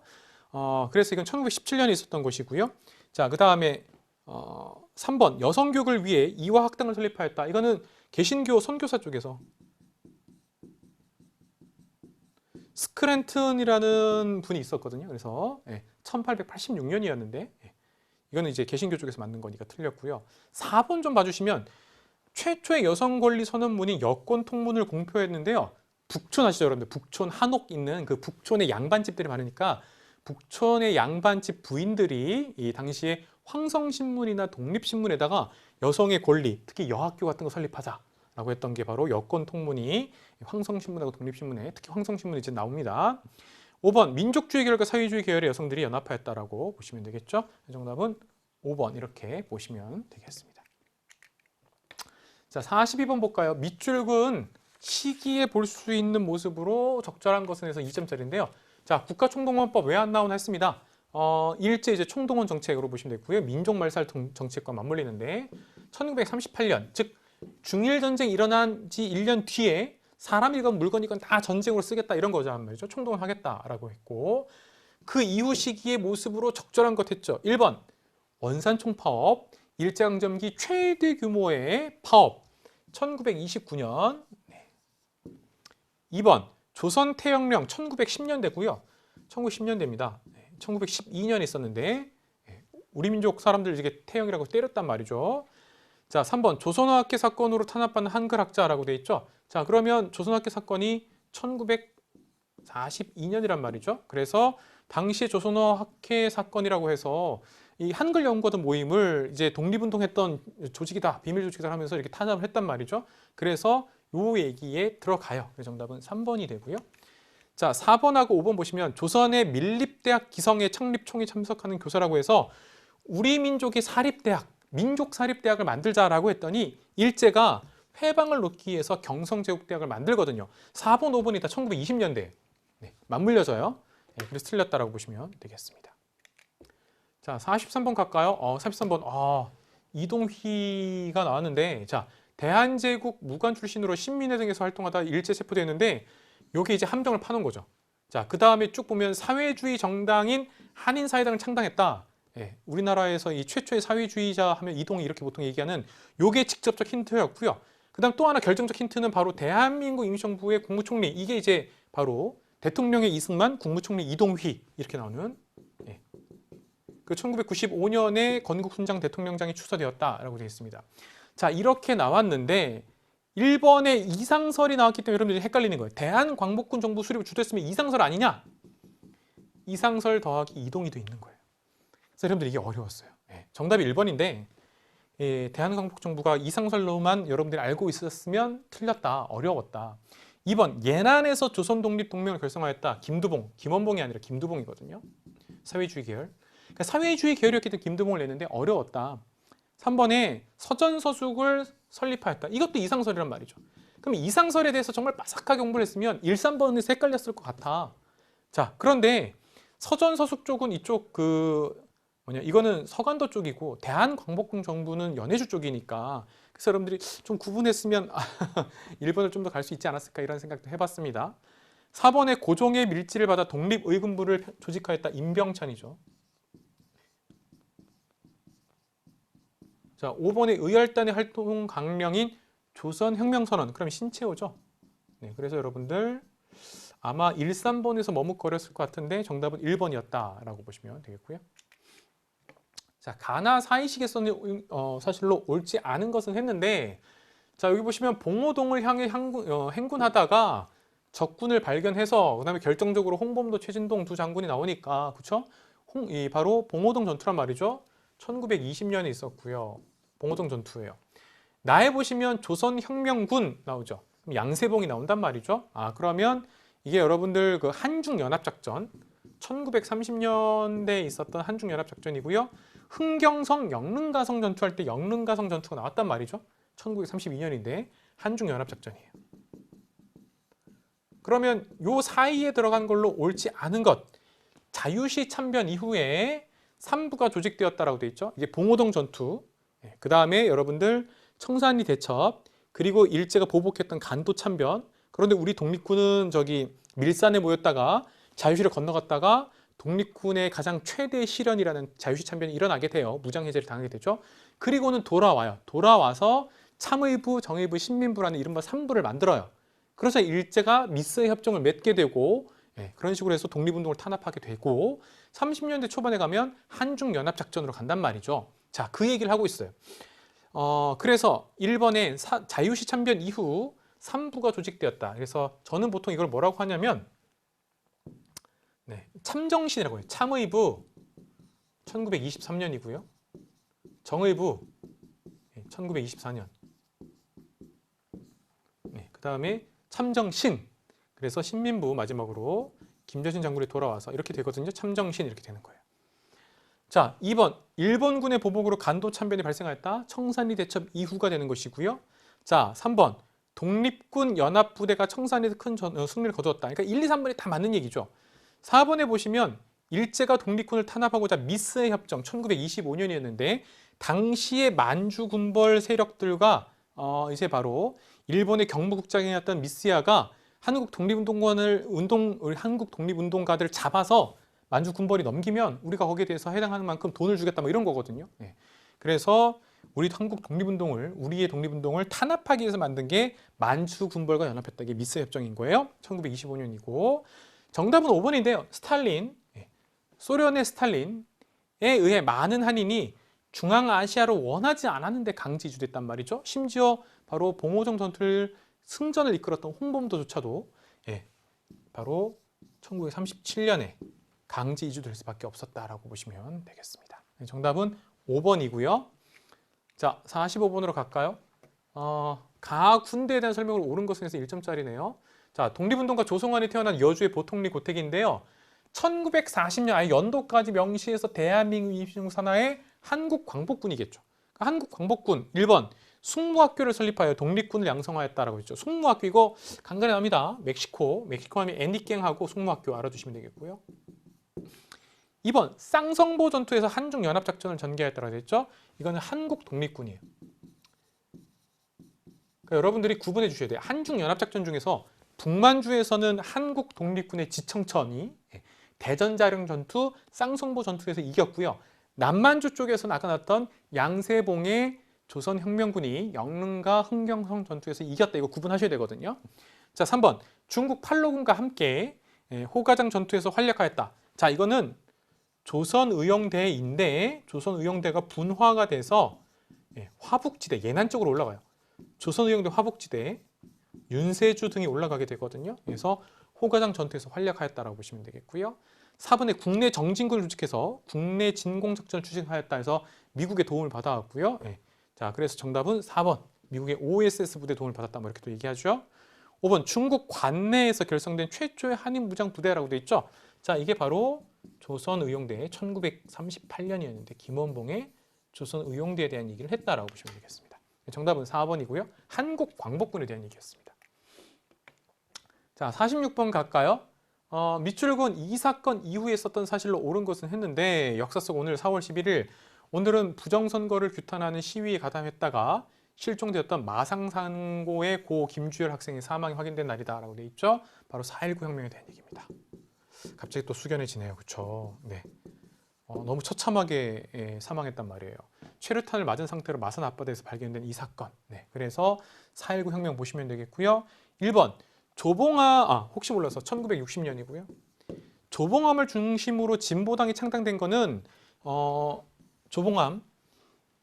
그래서 이건 1917년에 있었던 것이고요. 자, 그 다음에 3번 여성교육을 위해 이화학당을 설립하였다. 이거는 개신교 선교사 쪽에서 스크랜튼이라는 분이 있었거든요. 그래서 1886년이었는데 이거는 이제 개신교 쪽에서 만든 거니까 틀렸고요. 4번 좀 봐주시면 최초의 여성 권리 선언문인 여권 통문을 공표했는데요. 북촌 아시죠, 여러분들? 북촌 한옥 있는 그 북촌의 양반집들이 많으니까 북촌의 양반집 부인들이 이 당시에 황성신문이나 독립신문에다가 여성의 권리, 특히 여학교 같은 거 설립하자라고 했던 게 바로 여권 통문이 황성신문하고 독립신문에 특히 황성신문에 이제 나옵니다. 5번 민족주의 계열과 사회주의 계열의 여성들이 연합하였다라고 보시면 되겠죠. 정답은 5번 이렇게 보시면 되겠습니다. 자, 42번 볼까요? 밑줄은 시기에 볼 수 있는 모습으로 적절한 것은 해서 2점짜리인데요. 자, 국가총동원법 왜 안 나오나 했습니다. 일제 이제 총동원 정책으로 보시면 되고요. 민족말살 정책과 맞물리는데 1938년, 즉 중일 전쟁이 일어난 지 1년 뒤에 사람이건 물건이건 다 전쟁으로 쓰겠다 이런 거죠, 말이죠. 총동원하겠다라고 했고 그 이후 시기의 모습으로 적절한 것 했죠. 1번 원산총파업, 일제강점기 최대 규모의 파업 1929년. 2번 조선태영령 1910년대고요. 1910년대입니다. 1912년에 있었는데 우리 민족 사람들 이게 태영이라고 때렸단 말이죠. 자, 3번 조선어학회 사건으로 탄압받는 한글학자라고 돼 있죠. 자, 그러면 조선어학회 사건이 1942년이란 말이죠. 그래서 당시 조선어학회 사건이라고 해서 이 한글 연구하던 모임을 이제 독립운동했던 조직이다, 비밀 조직이다 하면서 이렇게 탄압을 했단 말이죠. 그래서 요 얘기에 들어가요. 그래서 정답은 3번이 되고요. 자, 4번하고 5번 보시면 조선의 밀립대학 기성의 창립총에 참석하는 교사라고 해서 우리 민족의 사립대학, 민족사립대학을 만들자라고 했더니 일제가 회방을 놓기 위해서 경성제국대학을 만들거든요. 4번, 5번이 다 1920년대 맞물려져요. 그래서 틀렸다라고 보시면 되겠습니다. 자, 43번 갈까요? 43번 이동휘가 나왔는데 자, 대한제국 무관 출신으로 신민회등에서 활동하다 일제 체포됐는데 여기 이제 함정을 파놓은 거죠. 자, 그 다음에 쭉 보면 사회주의 정당인 한인사회당을 창당했다. 우리나라에서 이 최초의 사회주의자 하면 이동희 이렇게 보통 얘기하는 요게 직접적 힌트였고요. 그 다음 또 하나 결정적 힌트는 바로 대한민국 임시정부의 국무총리, 이게 이제 바로 대통령의 이승만, 국무총리 이동휘 이렇게 나오는 그 1995년에 건국훈장 대통령장이 추서되었다라고 되어 있습니다. 자, 이렇게 나왔는데 1번에 이상설이 나왔기 때문에 여러분들이 헷갈리는 거예요. 대한광복군 정부 수립을 주도했으면 이상설 아니냐? 이상설 더하기 이동희도 있는 거예요. 그래서 여러분들 이게 어려웠어요. 정답이 1번인데 대한광복정부가 이상설로만 여러분들이 알고 있었으면 틀렸다, 어려웠다. 2번 예난에서 조선독립동맹을 결성하였다. 김두봉, 김원봉이 아니라 김두봉이거든요. 사회주의 계열. 그러니까 사회주의 계열이었기 때문에 김두봉을 냈는데 어려웠다. 3번에 서전서숙을 설립하였다. 이것도 이상설이란 말이죠. 그럼 이상설에 대해서 정말 빠삭하게 공부를 했으면 1, 3번에서 헷갈렸을 것 같아. 자, 그런데 서전서숙 쪽은 이쪽 이거는 서간도 쪽이고 대한광복군 정부는 연해주 쪽이니까 그래서 여러분들이 좀 구분했으면 1번을 좀 더 갈 수 있지 않았을까 이런 생각도 해봤습니다. 4번에 고종의 밀지를 받아 독립의군부를 조직하였다. 임병찬이죠. 자, 5번에 의열단의 활동 강령인 조선혁명선언. 그럼 신채호죠. 네, 그래서 여러분들 아마 1, 3번에서 머뭇거렸을 것 같은데 정답은 1번이었다라고 보시면 되겠고요. 자, 가나 사이시계선이 사실로 옳지 않은 것은 했는데, 자, 여기 보시면 봉오동을 향해 행군하다가 적군을 발견해서 그다음에 결정적으로 홍범도, 최진동 두 장군이 나오니까, 그렇죠? 바로 봉오동 전투란 말이죠. 1920년에 있었고요. 봉오동 전투예요. 나에 보시면 조선혁명군 나오죠. 그럼 양세봉이 나온단 말이죠. 그러면 이게 여러분들 그 한중연합작전 1930년대에 있었던 한중연합작전이고요. 흥경성 영릉가성 전투할 때 영릉가성 전투가 나왔단 말이죠. 1932년인데 한중연합작전이에요. 그러면 요 사이에 들어간 걸로 옳지 않은 것, 자유시 참변 이후에 3부가 조직되었다라고 돼 있죠. 이게 봉오동 전투, 그 다음에 여러분들 청산리 대첩, 그리고 일제가 보복했던 간도 참변. 그런데 우리 독립군은 저기 밀산에 모였다가 자유시를 건너갔다가 독립군의 가장 최대 시련이라는 자유시 참변이 일어나게 돼요. 무장해제를 당하게 되죠. 그리고는 돌아와요. 돌아와서 참의부, 정의부, 신민부라는 이른바 3부를 만들어요. 그래서 일제가 미스의 협정을 맺게 되고 그런 식으로 해서 독립운동을 탄압하게 되고 30년대 초반에 가면 한중연합작전으로 간단 말이죠. 자, 그 얘기를 하고 있어요. 그래서 1번에 자유시 참변 이후 3부가 조직되었다. 그래서 저는 보통 이걸 뭐라고 하냐면 참정신이라고 해요. 참의부 1923년이고요. 정의부 1924년. 그 다음에 참정신. 그래서 신민부 마지막으로 김대신 장군이 돌아와서 이렇게 되거든요. 참정신 이렇게 되는 거예요. 자, 2번 일본군의 보복으로 간도 참변이 발생하였다. 청산리 대첩 이후가 되는 것이고요. 자, 3번 독립군 연합부대가 청산리에서 큰 승리를 거두었다. 그러니까 1, 2, 3번이 다 맞는 얘기죠. 4번에 보시면 일제가 독립군을 탄압하고자 미스의 협정 1925년이었는데 당시의 만주 군벌 세력들과 이제 바로 일본의 경무국장이었던 미스야가 한국 독립운동가들을 잡아서 만주 군벌이 넘기면 우리가 거기에 대해서 해당하는 만큼 돈을 주겠다 뭐 이런 거거든요. 그래서 한국 독립운동을 우리의 독립운동을 탄압하기 위해서 만든 게 만주 군벌과 연합했다. 이게 미스 협정인 거예요. 1925년이고 정답은 5번인데요. 스탈린, 소련의 스탈린에 의해 많은 한인이 중앙아시아로 원하지 않았는데 강제 이주됐단 말이죠. 심지어 바로 봉오동 전투를 승전을 이끌었던 홍범도조차도 바로 1937년에 강제 이주될 수밖에 없었다라고 보시면 되겠습니다. 정답은 5번이고요. 자, 45번으로 갈까요? 가 군대에 대한 설명을 옳은 것은 해서 1점짜리네요. 자, 독립운동가 조성환이 태어난 여주의 보통리 고택인데요. 1940년 아예 연도까지 명시해서 대한민국 임시중 산하의 한국광복군이겠죠. 그러니까 한국광복군 1번 숙무학교를 설립하여 독립군을 양성하였다라고 했죠. 숙무학교 이거 간간히 나옵니다. 멕시코 하면 애니깽하고 숙무학교 알아두시면 되겠고요. 2번 쌍성보 전투에서 한중연합작전을 전개했다고 했죠. 이거는 한국 독립군이에요. 그러니까 여러분들이 구분해 주셔야 돼요. 한중연합작전 중에서 북만주에서는 한국 독립군의 지청천이 대전자령 전투, 쌍성보 전투에서 이겼고요. 남만주 쪽에서는 아까 나왔던 양세봉의 조선혁명군이 영릉과 흥경성 전투에서 이겼다. 이거 구분하셔야 되거든요. 자, 3번 중국 팔로군과 함께 호가장 전투에서 활약하였다. 자, 이거는 조선의용대인데 조선의용대가 분화가 돼서 화북지대, 예난 쪽으로 올라가요. 조선의용대 화북지대, 윤세주 등이 올라가게 되거든요. 그래서 호가장 전투에서 활약하였다라고 보시면 되겠고요. 4번에 국내 정진군을 조직해서 국내 진공작전을 추진하였다 해서 미국의 도움을 받아왔고요. 예. 자, 그래서 정답은 4번. 미국의 OSS 부대 도움을 받았다. 뭐 이렇게 또 얘기하죠. 5번 중국 관내에서 결성된 최초의 한인 무장 부대라고 돼 있죠. 자, 이게 바로 조선의용대 1938년이었는데 김원봉의 조선의용대에 대한 얘기를 했다라고 보시면 되겠습니다. 정답은 4번이고요. 한국광복군에 대한 얘기였습니다. 자, 46번 갈까요? 밑줄은 이 사건 이후에 있었던 사실로 옳은 것은 했는데 역사 속 오늘 4월 11일 오늘은 부정선거를 규탄하는 시위에 가담했다가 실종되었던 마상상고의 고 김주열 학생의 사망이 확인된 날이다라고 돼 있죠. 바로 4.19 혁명에 대한 얘기입니다. 갑자기 또 숙연해지네요. 그렇죠? 네. 너무 처참하게 사망했단 말이에요. 최루탄을 맞은 상태로 마산 앞바다에서 발견된 이 사건. 네. 그래서 4.19 혁명 보시면 되겠고요. 1번 조봉암, 혹시 몰라서 1960년이고요. 조봉암을 중심으로 진보당이 창당된 거는 조봉암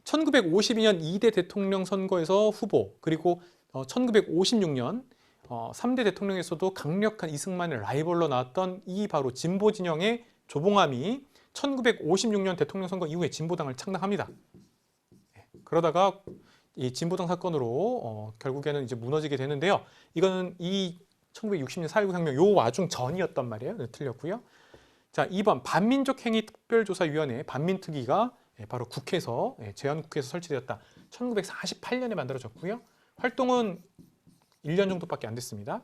1952년 2대 대통령 선거에서 후보, 그리고 1956년 3대 대통령에서도 강력한 이승만의 라이벌로 나왔던 이 바로 진보 진영의 조봉암이 1956년 대통령 선거 이후에 진보당을 창당합니다. 그러다가 이 진보당 사건으로 결국에는 이제 무너지게 되는데요. 이거는 이 1960년 4.19 혁명 요 와중 전이었단 말이에요. 네, 틀렸고요. 자, 2번 반민족행위 특별조사위원회 반민특위가 바로 국회에서 제한국회에서 설치되었다. 1948년에 만들어졌고요. 활동은 1년 정도밖에 안 됐습니다.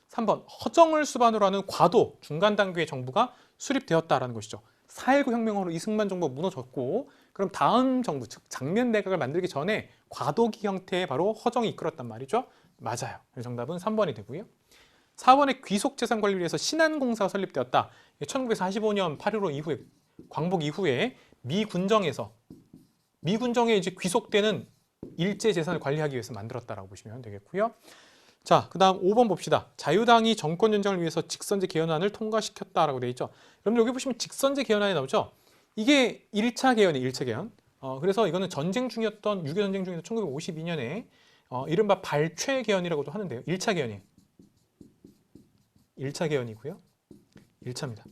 3번 허정을 수반으로 하는 과도 중간 단계의 정부가 수립되었다라는 것이죠. 4.19 혁명으로 이승만 정부가 무너졌고 그럼 다음 정부 즉 장면 내각을 만들기 전에 과도기 형태의 바로 허정이 이끌었단 말이죠. 맞아요. 정답은 3번이 되고요. 4번의 귀속재산관리위에서 신안공사가 설립되었다. 1945년 8.15 이후에 광복 이후에 미군정에 이제 귀속되는 일제 재산을 관리하기 위해서 만들었다라고 보시면 되겠고요. 자, 그다음 5번 봅시다. 자유당이 정권 연장을 위해서 직선제 개헌안을 통과시켰다라고 되어 있죠. 여러분 여기 보시면 직선제 개헌안이 나오죠. 이게 1차 개헌이에요. 1차 개헌. 그래서 이거는 전쟁 중이었던 6.25 전쟁 중에서 1952년에 이른바 발췌 개헌이라고도 하는데요. 1차 개헌이에요. 1차 개헌이고요. 1차입니다.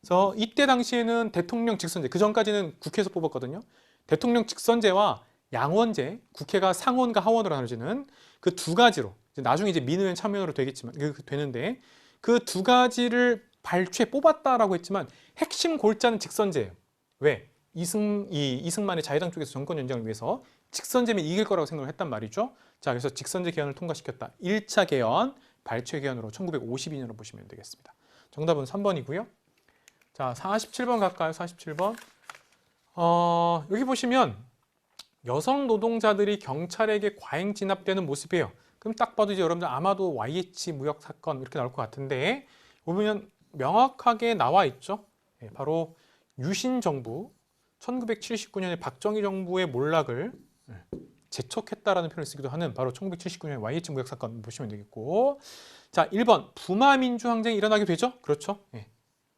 그래서 이때 당시에는 대통령 직선제, 그 전까지는 국회에서 뽑았거든요. 대통령 직선제와 양원제, 국회가 상원과 하원으로 나눠지는 그 두 가지로 나중에 이제 민의원 참여로 되겠지만 되는데 그 두 가지를 발췌 뽑았다라고 했지만 핵심 골자는 직선제예요. 왜? 이승만의 자유당 쪽에서 정권 연장을 위해서 직선제면 이길 거라고 생각을 했단 말이죠. 자, 그래서 직선제 개헌을 통과시켰다. 1차 개헌, 발췌 개헌으로 1952년으로 보시면 되겠습니다. 정답은 3번이고요. 자, 47번 갈까요? 47번. 여기 보시면 여성 노동자들이 경찰에게 과잉 진압되는 모습이에요. 그럼 딱 봐도 이제 여러분들 아마도 YH 무역 사건 이렇게 나올 것 같은데 보면 명확하게 나와 있죠. 바로 유신 정부 1979년에 박정희 정부의 몰락을 재촉했다라는 표현을 쓰기도 하는 바로 1979년 YH 무역 사건 보시면 되겠고, 자 1번 부마 민주항쟁이 일어나게 되죠. 그렇죠.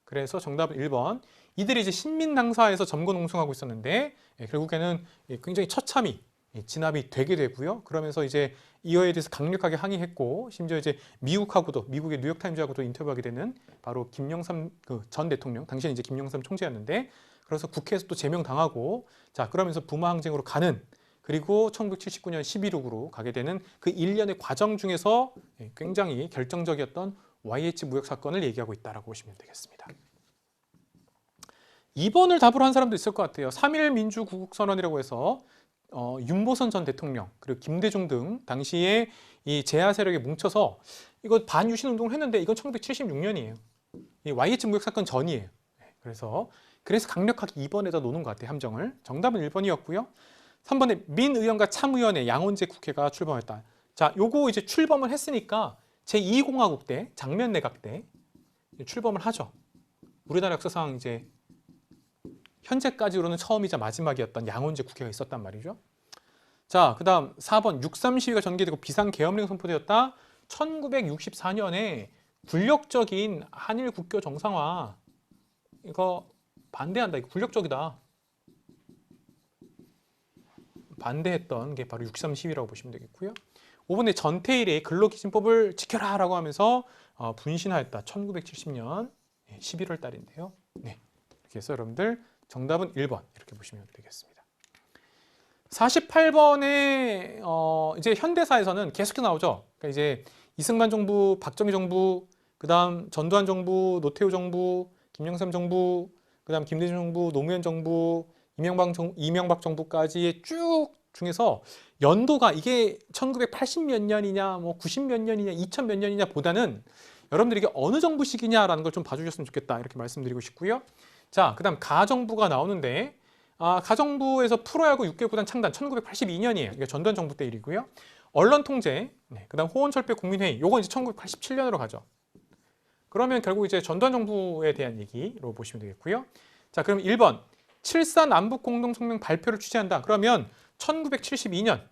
그래서 정답은 1번. 이들이 이제 신민당사에서 점거 농성하고 있었는데 결국에는 굉장히 처참히 진압이 되게 되고요. 그러면서 이제 이거에 대해서 강력하게 항의했고 심지어 이제 미국의 뉴욕타임즈하고도 인터뷰하게 되는 바로 김영삼 전 대통령, 당시에 이제 김영삼 총재였는데 그래서 국회에서 또 제명당하고 자 그러면서 부마 항쟁으로 가는 그리고 1979년 11.6으로 가게 되는 그 일련의 과정 중에서 굉장히 결정적이었던 YH 무역 사건을 얘기하고 있다라고 보시면 되겠습니다. 2번을 답으로 한 사람도 있을 것 같아요. 3.1 민주구국선언이라고 해서 윤보선 전 대통령 그리고 김대중 등 당시에 이 제야 세력에 뭉쳐서 이거 반유신 운동을 했는데 이건 1976년이에요. 이 YH 무역 사건 전이에요. 그래서 강력하게 2번에다 놓는 것 같아요. 함정을. 정답은 1번이었고요. 3번에 민의원과 참의원의 양원제 국회가 출범했다. 자, 요거 이제 출범을 했으니까 제2공화국 때 장면 내각 때 출범을 하죠. 우리나라 역사상 이제 현재까지로는 처음이자 마지막이었던 양원제 국회가 있었단 말이죠. 자, 그 다음 4번 6.3 시위가 전개되고 비상계엄령 선포되었다. 1964년에 굴욕적인 한일 국교 정상화 이거 반대한다. 이거 굴욕적이다. 반대했던 게 바로 6.3 시위라고 보시면 되겠고요. 5번에 전태일의 근로기준법을 지켜라 라고 하면서 분신하였다. 1970년 11월 달인데요. 네, 이렇게 해서 여러분들 정답은 1번 이렇게 보시면 되겠습니다. 48번에 이제 현대사에서는 계속 나오죠. 그러니까 이제 이승만 정부, 박정희 정부, 그다음 전두환 정부, 노태우 정부, 김영삼 정부, 그다음 김대중 정부, 노무현 정부, 이명박 정부까지 쭉 중에서 연도가 이게 1980 몇 년이냐, 뭐 90 몇 년이냐, 2000 몇 년이냐 보다는 여러분들이 이게 어느 정부 시기냐라는 걸 좀 봐주셨으면 좋겠다 이렇게 말씀드리고 싶고요. 자, 그다음 가정부가 나오는데 가정부에서 프로야구 6개 구단 창단 1982년이에요. 이게 전두환 정부 때 일이고요. 언론 통제, 네, 그다음 호원철폐 국민회의, 요거 이제 1987년으로 가죠. 그러면 결국 이제 전두환 정부에 대한 얘기로 보시면 되겠고요. 자, 그럼 1번 7.4 남북 공동성명 발표를 취재한다. 그러면 1972년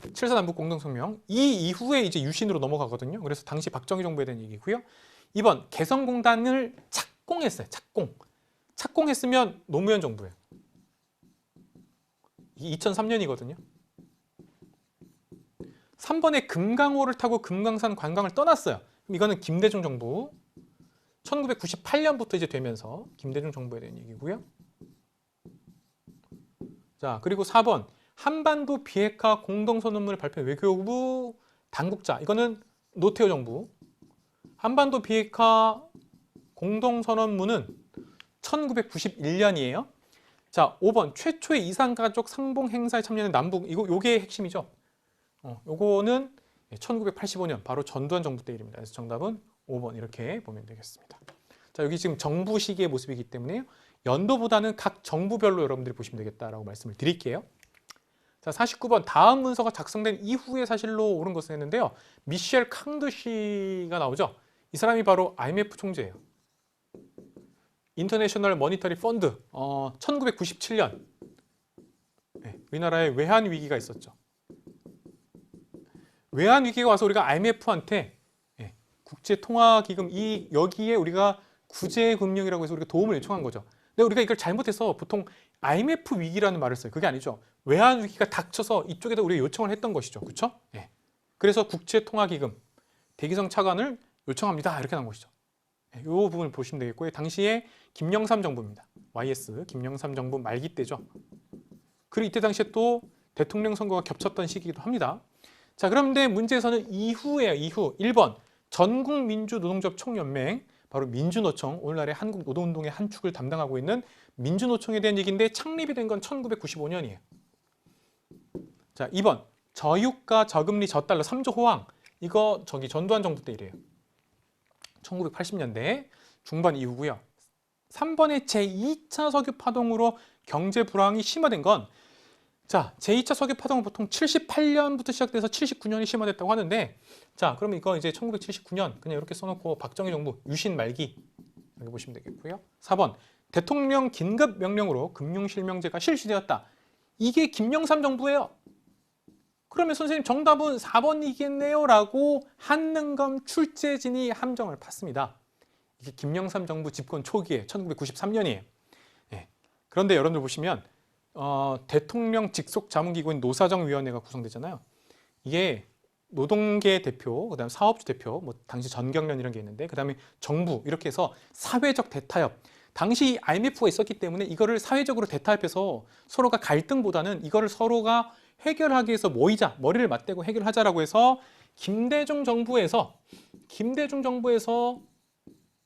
7.4 남북 공동성명 이 이후에 이제 유신으로 넘어가거든요. 그래서 당시 박정희 정부에 대한 얘기고요. 2번 개성공단을 착공했어요. 착공했으면 노무현 정부예요. 이게 2003년이거든요. 3번에 금강호를 타고 금강산 관광을 떠났어요. 그럼 이거는 김대중 정부. 1998년부터 이제 되면서 김대중 정부에 대한 얘기고요. 자, 그리고 4번 한반도 비핵화 공동선언문을 발표한 외교부 당국자. 이거는 노태우 정부. 한반도 비핵화 공동선언문은 1991년이에요. 자, 5번 최초의 이산가족 상봉 행사에 참여하는 남북. 요게 핵심이죠. 요거는 1985년 바로 전두환 정부 때 일입니다. 그래서 정답은 5번 이렇게 보면 되겠습니다. 자, 여기 지금 정부 시기의 모습이기 때문에 연도보다는 각 정부별로 여러분들이 보시면 되겠다라고 말씀을 드릴게요. 자, 49번 다음 문서가 작성된 이후의 사실로 옳은 것을 했는데요. 미셸 캉드시가 나오죠. 이 사람이 바로 IMF 총재예요. 인터내셔널 머니터리 펀드 1997년 네, 우리나라에 외환 위기가 있었죠. 외환 위기가 와서 우리가 IMF한테 국제통화기금 여기에 우리가 구제금융이라고 해서 우리가 도움을 요청한 거죠. 근데 우리가 이걸 잘못해서 보통 IMF 위기라는 말을 써요. 그게 아니죠. 외환 위기가 닥쳐서 이쪽에다 우리가 요청을 했던 것이죠. 그렇죠? 네. 그래서 국제통화기금 대기성 차관을 요청합니다. 이렇게 나온 것이죠. 이 부분을 보시면 되겠고요. 당시에 김영삼 정부입니다. YS 김영삼 정부 말기 때죠. 그리고 이때 당시에 또 대통령 선거가 겹쳤던 시기이기도 합니다. 자, 그런데 문제에서는 이후에요. 이후 1번 전국민주노동조합 총연맹 바로 민주노총, 오늘날의 한국노동운동의 한 축을 담당하고 있는 민주노총에 대한 얘기인데 창립이 된 건 1995년이에요. 자, 2번 저유가 저금리 저달러 3조 호황. 이거 전두환 정부 때 일이에요. 1980년대 중반 이후고요. 3번의 제2차 석유 파동으로 경제 불황이 심화된 건 자, 제2차 석유 파동은 보통 78년부터 시작돼서 79년이 심화됐다고 하는데 자, 그러면 이거 이제 1979년 그냥 이렇게 써놓고 박정희 정부 유신 말기 이렇게 보시면 되겠고요. 4번 대통령 긴급 명령으로 금융실명제가 실시되었다. 이게 김영삼 정부예요. 그러면 선생님 정답은 4번이겠네요 라고 한능검 출제진이 함정을 팠습니다. 이게 김영삼 정부 집권 초기에 1993년이에요. 네. 그런데 여러분들 보시면 대통령 직속 자문기구인 노사정위원회가 구성되잖아요. 이게 노동계 대표, 그다음 사업주 대표, 뭐 당시 전경련 이런 게 있는데 그다음에 정부 이렇게 해서 사회적 대타협. 당시 IMF가 있었기 때문에 이거를 사회적으로 대타협해서 서로가 갈등보다는 이거를 서로가 해결하기 위해서 모이자, 머리를 맞대고 해결하자라고 해서 김대중 정부에서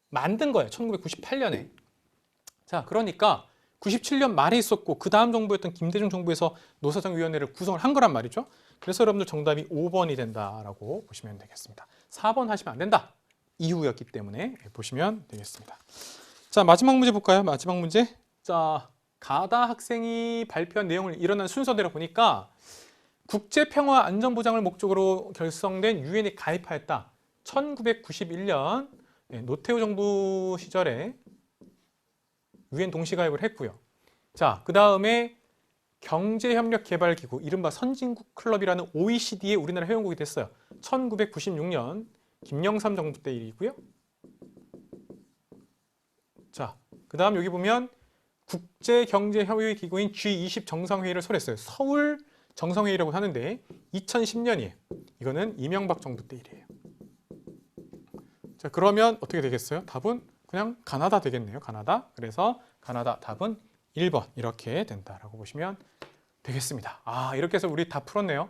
만든 거예요. 1998년에. 자, 그러니까 97년 말에 있었고 그 다음 정부였던 김대중 정부에서 노사정위원회를 구성을 한 거란 말이죠. 그래서 여러분들 정답이 5번이 된다라고 보시면 되겠습니다. 4번 하시면 안 된다. 이후였기 때문에 보시면 되겠습니다. 자, 마지막 문제 볼까요? 마지막 문제. 자, 가다 학생이 발표한 내용을 일어난 순서대로 보니까 국제평화 안전보장을 목적으로 결성된 유엔에 가입하였다. 1991년 노태우 정부 시절에 유엔 동시가입을 했고요. 자, 그 다음에 경제협력개발기구 이른바 선진국 클럽이라는 OECD에 우리나라 회원국이 됐어요. 1996년 김영삼 정부 때 일이고요. 자, 그 다음 여기 보면 국제경제협의기구인 G20 정상회의를 설했어요. 서울 정상회의라고 하는데 2010년이에요. 이거는 이명박 정부 때 일이에요. 자, 그러면 어떻게 되겠어요? 답은 그냥 가나다 되겠네요. 가나다. 그래서 가나다 답은 1번 이렇게 된다라고 보시면 되겠습니다. 아, 이렇게 해서 우리 다 풀었네요.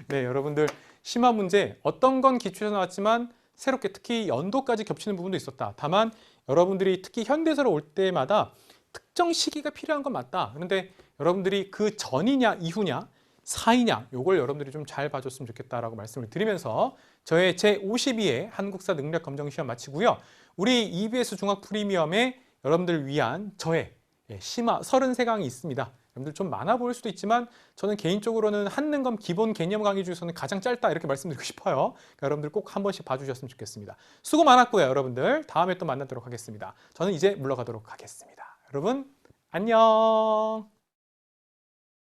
네, 여러분들 심화 문제 어떤 건 기출에서 나왔지만 새롭게 특히 연도까지 겹치는 부분도 있었다. 다만 여러분들이 특히 현대사로 올 때마다 특정 시기가 필요한 건 맞다. 그런데 여러분들이 그 전이냐 이후냐 사이냐 요걸 여러분들이 좀 잘 봐줬으면 좋겠다라고 말씀을 드리면서 저의 제52회 한국사 능력 검정 시험 마치고요. 우리 EBS 중학 프리미엄에 여러분들 위한 저의 심화 33강이 있습니다. 여러분들 좀 많아 보일 수도 있지만 저는 개인적으로는 한능검 기본 개념 강의 중에서는 가장 짧다 이렇게 말씀드리고 싶어요. 그러니까 여러분들 꼭 한 번씩 봐주셨으면 좋겠습니다. 수고 많았고요. 여러분들 다음에 또 만나도록 하겠습니다. 저는 이제 물러가도록 하겠습니다. 여러분 안녕.